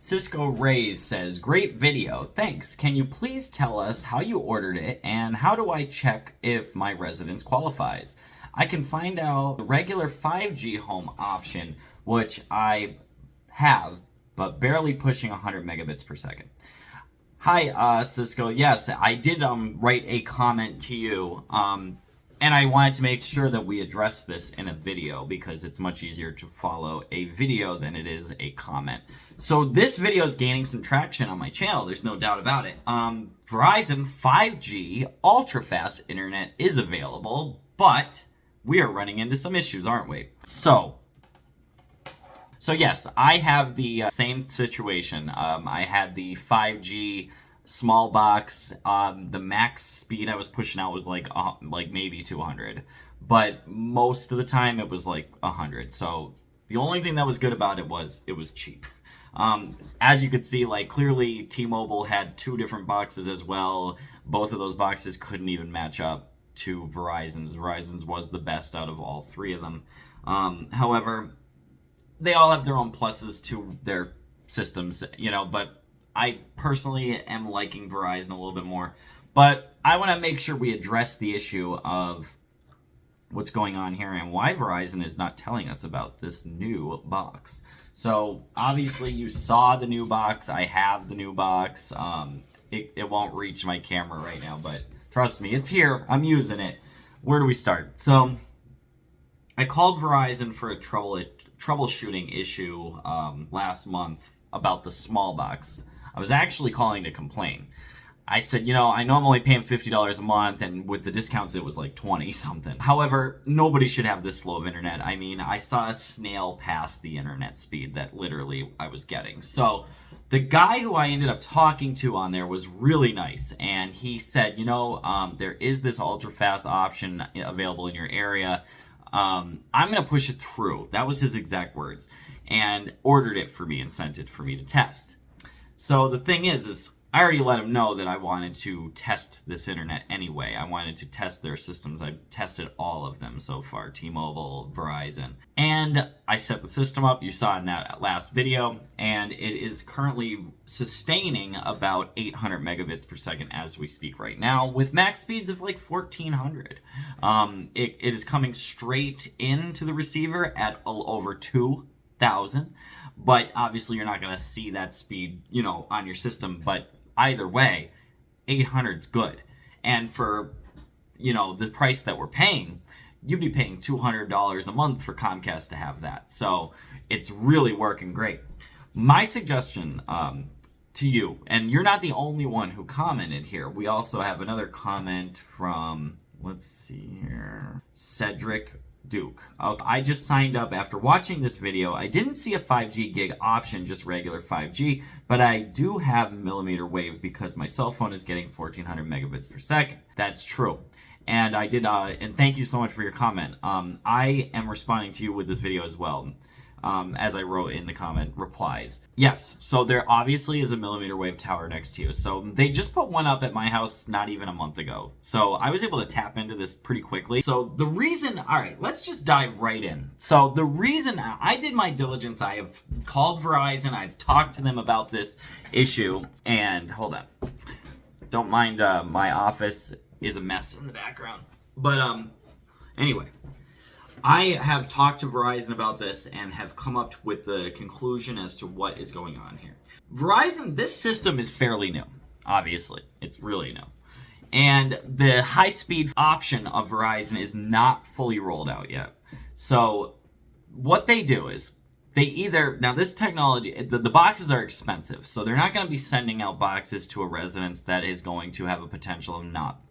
Cisco Rays says, great video, thanks. Can you please tell us how you ordered it and how do I check if my residence qualifies? I can find out the regular 5G home option, which I have, but barely pushing 100 megabits per second. Hi, Cisco. Yes, I did write a comment to you, and I wanted to make sure that we address this in a video because it's much easier to follow a video than it is a comment. So this video is gaining some traction on my channel. There's no doubt about it. Verizon 5G ultra-fast internet is available, but we are running into some issues, aren't we? So yes, I have the same situation. I had the 5G small box. The max speed I was pushing out was like maybe 200, but most of the time it was like 100. So the only thing that was good about it was cheap. As you could see, like clearly T-Mobile had two different boxes as well. Both of those boxes couldn't even match up to Verizon's. Verizon's was the best out of all three of them. However, they all have their own pluses to their systems, but I personally am liking Verizon a little bit more. But I want to make sure we address the issue of what's going on here and why Verizon is not telling us about this new box. So obviously you saw the new box. I have the new box. It won't reach my camera right now, but trust me, it's here. I'm using it. Where do we start? So I called Verizon for a troubleshooting issue last month about the small box. I was actually calling to complain. I said, I know I'm only paying $50 a month, and with the discounts it was like 20 something. However, nobody should have this slow of internet. I mean, I saw a snail pass the internet speed that literally I was getting. So the guy who I ended up talking to on there was really nice, and he said, there is this ultra fast option available in your area. I'm going to push it through. That was his exact words. And ordered it for me and sent it for me to test. So the thing is I already let him know that I wanted to test this internet anyway. I wanted to test their systems. I've tested all of them so far, T-Mobile, Verizon. And I set the system up, you saw in that last video, and it is currently sustaining about 800 megabits per second as we speak right now, with max speeds of like 1400. It is coming straight into the receiver at over 2,000. But obviously you're not going to see that speed, on your system. But either way, 800 is good. And for, the price that we're paying, you'd be paying $200 a month for Comcast to have that. So it's really working great. My suggestion to you, and you're not the only one who commented here. We also have another comment from, let's see here, Cedric Duke. I just signed up after watching this video. I didn't see a 5G gig option, just regular 5G, but I do have millimeter wave because my cell phone is getting 1400 megabits per second. That's true. And I did, and thank you so much for your comment. I am responding to you with this video as well. As I wrote in the comment replies. Yes, so there obviously is a millimeter wave tower next to you. So they just put one up at my house not even a month ago. So I was able to tap into this pretty quickly. So the reason, all right, let's just dive right in. So the reason I did my diligence, I have called Verizon, I've talked to them about this issue, and hold on. Don't mind, my office is a mess in the background. But anyway. I have talked to Verizon about this and have come up with the conclusion as to what is going on here. Verizon, this system is fairly new, obviously. It's really new. And the high-speed option of Verizon is not fully rolled out yet. So what they do is now this technology, the boxes are expensive, so they're not going to be sending out boxes to a residence that is going to have a potential of not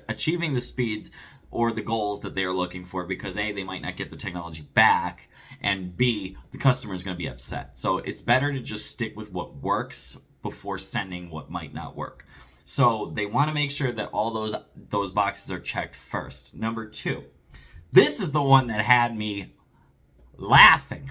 achieving the speeds or the goals that they are looking for, because A, they might not get the technology back, and B, the customer is going to be upset. So it's better to just stick with what works before sending what might not work. So they want to make sure that all those boxes are checked first. Number two, this is the one that had me laughing.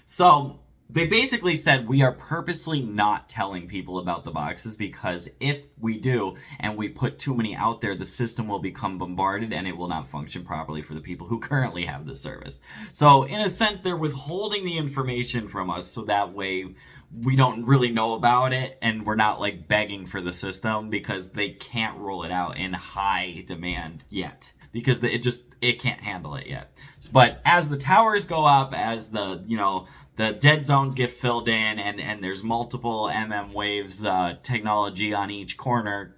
So They basically said we are purposely not telling people about the boxes because if we do and we put too many out there, the system will become bombarded and it will not function properly for the people who currently have the service. So in a sense, they're withholding the information from us so that way we don't really know about it and we're not like begging for the system because they can't roll it out in high demand yet because it can't handle it yet. But as the towers go up, as the dead zones get filled in and there's multiple waves technology on each corner,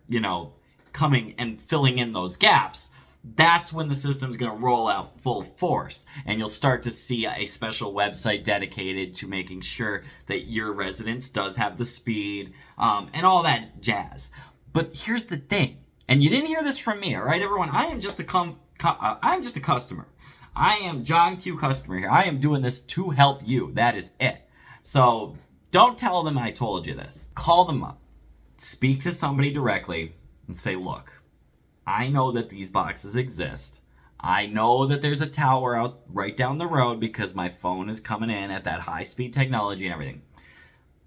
coming and filling in those gaps, that's when the system's going to roll out full force. And you'll start to see a special website dedicated to making sure that your residence does have the speed and all that jazz. But here's the thing, and you didn't hear this from me, all right, everyone? I am just a customer. I am John Q. Customer here. I am doing this to help you. That is it. So don't tell them I told you this. Call them up. Speak to somebody directly and say, look, I know that these boxes exist. I know that there's a tower out right down the road because my phone is coming in at that high-speed technology and everything.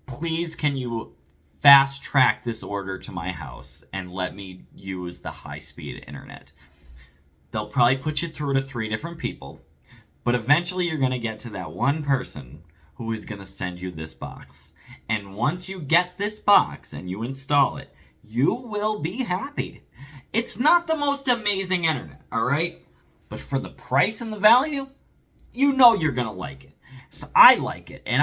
Please, can you fast track this order to my house and let me use the high-speed internet? They'll probably put you through to 3 different people, but eventually you're going to get to that one person who is going to send you this box. And once you get this box and you install it, you will be happy. It's not the most amazing internet, all right? But for the price and the value, you know you're going to like it. So I like it, and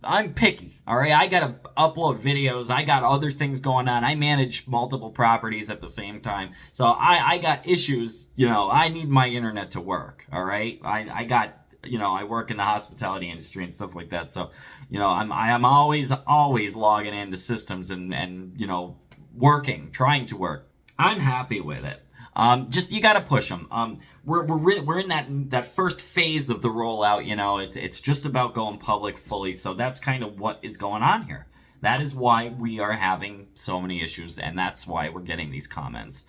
I'm picky, all right? I got to upload videos. I got other things going on. I manage multiple properties at the same time. So I got issues, I need my internet to work, all right? I work in the hospitality industry and stuff like that. So, I'm always logging into systems and trying to work. I'm happy with it. Just you got to push them. We're in that first phase of the rollout. It's just about going public fully. So that's kind of what is going on here. That is why we are having so many issues, and that's why we're getting these comments.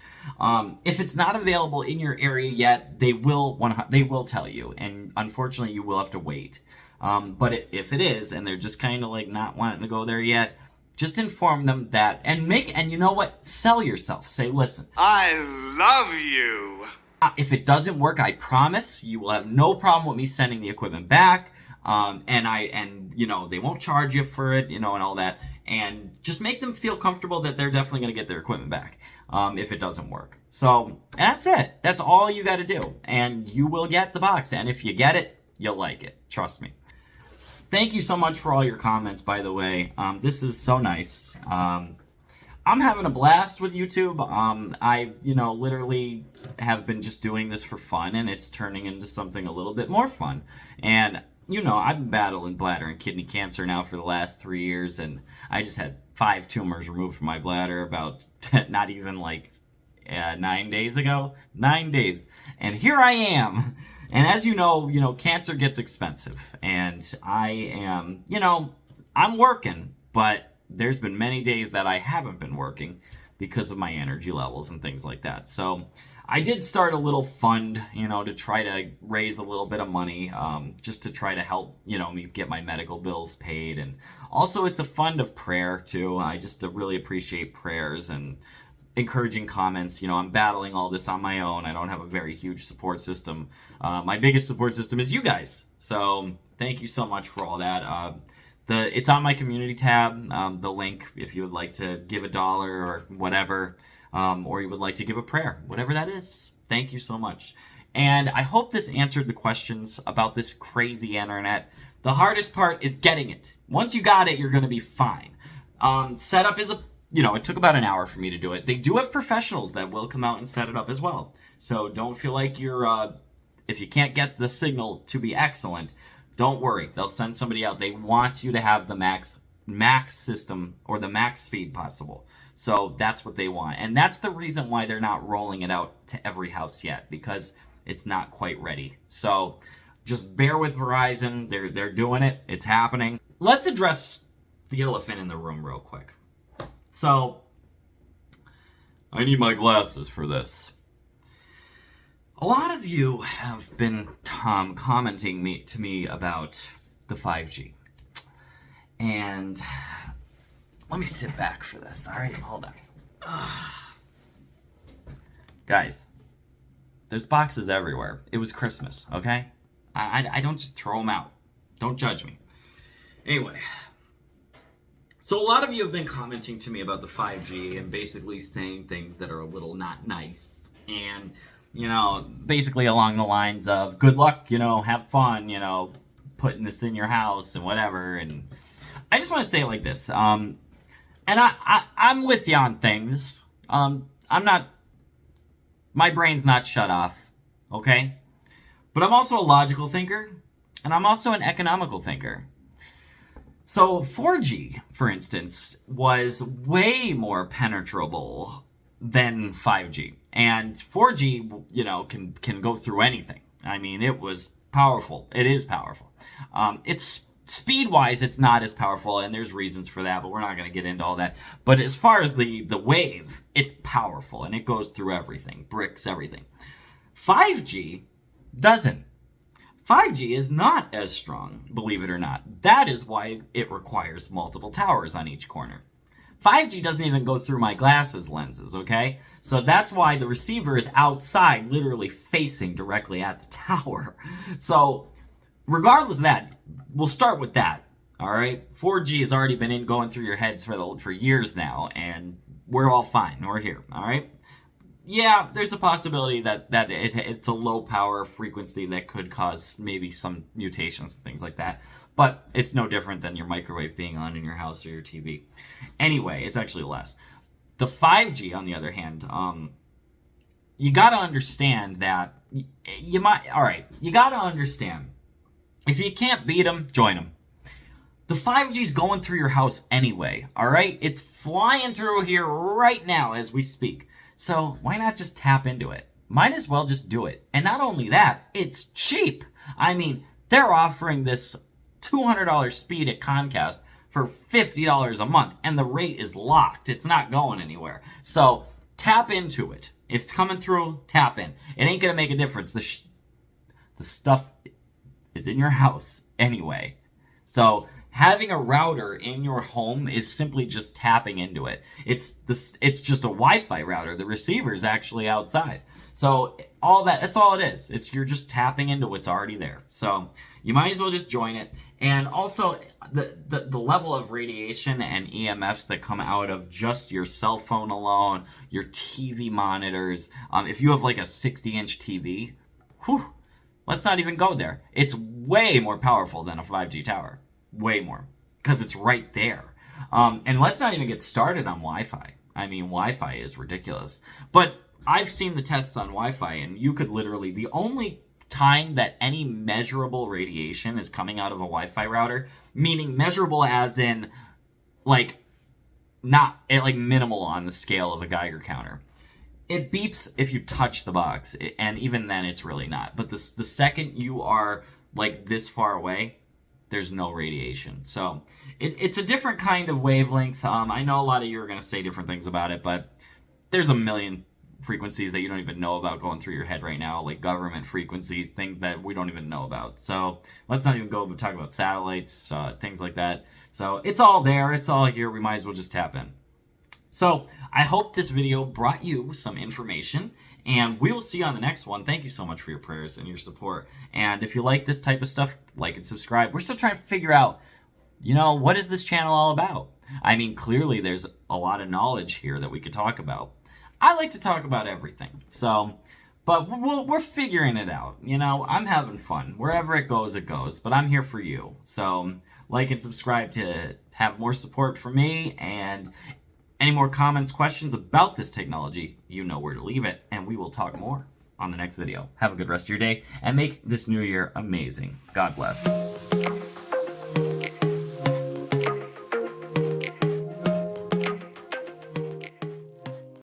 If it's not available in your area yet, they will tell you, and unfortunately, you will have to wait. But if it is, and they're just kind of like not wanting to go there yet, just inform them that, and you know what? Sell yourself. Say, listen, I love you. If it doesn't work, I promise you will have no problem with me sending the equipment back. They won't charge you for it, and all that. And just make them feel comfortable that they're definitely going to get their equipment back if it doesn't work. So that's it. That's all you got to do. And you will get the box. And if you get it, you'll like it. Trust me. Thank you so much for all your comments, by the way. This is so nice. I'm having a blast with YouTube. I literally have been just doing this for fun, and it's turning into something a little bit more fun. And, I've been battling bladder and kidney cancer now for the last 3 years, and I just had 5 tumors removed from my bladder about not even 9 days ago. 9 days. And here I am. And as you know, cancer gets expensive. And I am, I'm working, but there's been many days that I haven't been working because of my energy levels and things like that. So I did start a little fund, to try to raise a little bit of money, just to try to help, me get my medical bills paid. And also it's a fund of prayer too. I just really appreciate prayers and encouraging comments. I'm battling all this on my own. I don't have a very huge support system. My biggest support system is you guys. So thank you so much for all that. It's on my community tab, the link, if you would like to give $1 or whatever, or you would like to give a prayer, whatever that is. Thank you so much. And I hope this answered the questions about this crazy internet. The hardest part is getting it. Once you got it, you're going to be fine. Setup is it took about an hour for me to do it. They do have professionals that will come out and set it up as well. So don't feel like if you can't get the signal to be excellent, don't worry. They'll send somebody out. They want you to have the max system or the max speed possible. So that's what they want. And that's the reason why they're not rolling it out to every house yet, because it's not quite ready. So just bear with Verizon. They're doing it. It's happening. Let's address the elephant in the room real quick. So, I need my glasses for this. A lot of you have been commenting to me about the 5G. And let me sit back for this. All right, hold on. Guys, there's boxes everywhere. It was Christmas, okay? I don't just throw them out. Don't judge me. Anyway, so a lot of you have been commenting to me about the 5G and basically saying things that are a little not nice. And, you know, basically along the lines of, good luck, you know, have fun, you know, putting this in your house and whatever. And I just want to say it like this. And I'm with you on things. I'm not, my brain's not shut off, okay? But I'm also a logical thinker, and I'm also an economical thinker. So 4G, for instance, was way more penetrable than 5G. And 4G, you know, can go through anything. I mean, it was powerful. It is powerful. It's speed-wise, it's not as powerful, and there's reasons for that, but we're not going to get into all that. But as far as the wave, it's powerful, and it goes through everything, bricks, everything. 5G doesn't. 5G is not as strong, believe it or not. That is why it requires multiple towers on each corner. 5G doesn't even go through my glasses lenses, okay? So that's why the receiver is outside, literally facing directly at the tower. So regardless of that, we'll start with that, all right? 4G has already been going through your heads for years now, and we're all fine. We're here, all right? Yeah, there's a possibility that it's a low power frequency that could cause maybe some mutations and things like that. But it's no different than your microwave being on in your house or your TV. Anyway, it's actually less. The 5G, on the other hand, you got to understand that you got to understand. If you can't beat them, join them. The 5G's going through your house anyway, all right? It's flying through here right now as we speak. So why not just tap into it? Might as well just do it. And not only that, it's cheap. I mean, they're offering this $200 speed at Comcast for $50 a month, and the rate is locked. It's not going anywhere. So tap into it. If it's coming through, tap in. It ain't going to make a difference. The stuff is in your house anyway. So having a router in your home is simply just tapping into it. It's just a Wi-Fi router. The receiver is actually outside. So that's all it is. You're just tapping into what's already there. So you might as well just join it. And also the level of radiation and EMFs that come out of just your cell phone alone, your TV monitors. If you have like a 60-inch TV, whew, let's not even go there. It's way more powerful than a 5G tower. Way more. Because it's right there. And let's not even get started on Wi-Fi. I mean, Wi-Fi is ridiculous. But I've seen the tests on Wi-Fi, and you could literally, the only time that any measurable radiation is coming out of a Wi-Fi router, meaning measurable as in, like, not, like, minimal on the scale of a Geiger counter. It beeps if you touch the box, and even then it's really not. But the second you are, like, this far away, there's no radiation. So it's a different kind of wavelength. I know a lot of you are going to say different things about it, but there's a million frequencies that you don't even know about going through your head right now, like government frequencies, things that we don't even know about. So let's not even go talk about satellites, things like that. So it's all there. It's all here. We might as well just tap in. So I hope this video brought you some information, and we will see you on the next one. Thank you so much for your prayers and your support. And if you like this type of stuff, like and subscribe. We're still trying to figure out, you know, what is this channel all about? I mean, clearly there's a lot of knowledge here that we could talk about. I like to talk about everything. So, but we're figuring it out. You know, I'm having fun. Wherever it goes, but I'm here for you. So like and subscribe to have more support from me, and any more comments, questions about this technology, you know where to leave it, and we will talk more on the next video. Have a good rest of your day, and make this new year amazing. God bless.